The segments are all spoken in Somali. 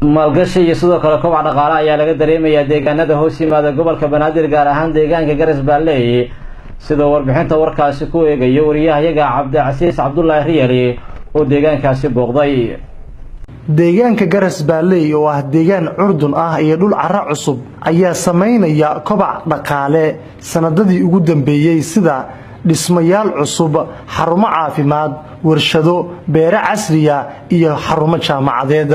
maalgashi iyo sidoo kale kobac dhaqaale ayaa laga dareemayaa deegaanada hoos yimaada gobolka Banaadir gaar ahaan deegaanka Garas Baalley sida warbixinta warkaasi ku eegayo wariyahayaga Cabdicasiis Cabdullaahi Riyali oo deegaankaasi booqday. deegaanka Garas Baalley oo ah deegaan curdun ah iyo dhul carra cusub ayaa sameynaya kobac dhaqaale sanadadii ugu dambeeyay sida dhismayaal cusub, xarumo caafimaad, warshado, beero casriya iyo xarumo jaamacadeed.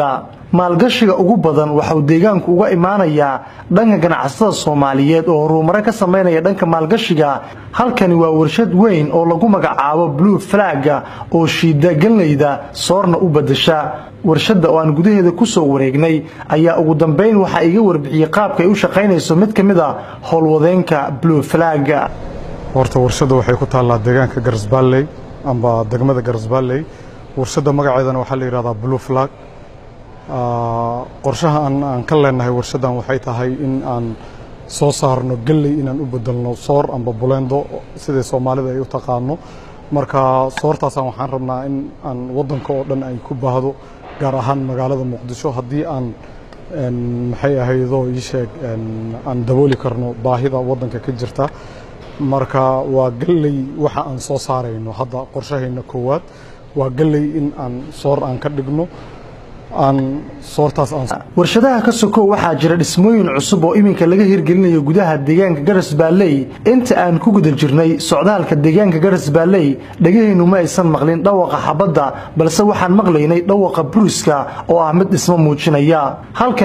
maalgashiga ugu badan waxa uu deegaanku uga imaanayaa dhanka ganacsatada Soomaaliyeed oo horumar ka sameynaya dhanka maalgashiga. halkani waa warshad weyn oo lagu magacaabo Blue Flag oo shiida galeyda soorna u bedesha. warshada oo aan gudaheeda ku soo wareegnay ayaa ugu dambeyn waxa iga warbixiyay qaabka ay u shaqeynayso mid kamid ah howlwadeenka Blue Flag. horta warshada waxay ku taallaa deegaanka Garas Baalley amba degmada Garas Baalley. warshada magaceedana waxa la yiraahdaa Blue Flag. qorshaha aan ka leenahay warshadan waxay tahay in aan soo saarno galey inaan u bedelno soor amba bulendo sida Soomaalida ay u taqaano. marka soortaas waxaan rabnaa in aan wadanka oo dhan ay ku baahdo gaar ahaan magaalada Muqdisho haddii aan maxay ahaydo ii sheeg aan dabooli karno baahida wadanka ka jirta. marka waa galey waxa aan soo saarayno hadda qorshahayna koowaad waa galey in aan soor aan ka dhigno warshadaha ka soko waxaa jira dhismooyin cusub oo iminka laga hirgelinayo gudaha deegaanka Garas Baalley. inta aan ku guda jirnay socdaalka deegaanka Garas Baalley dhagahaynu ma aysan maqlin dhawaqa xabadda balse waxaan maqlaynay dhawaqa buriska oo ah mid dhismo muujinaya. halkan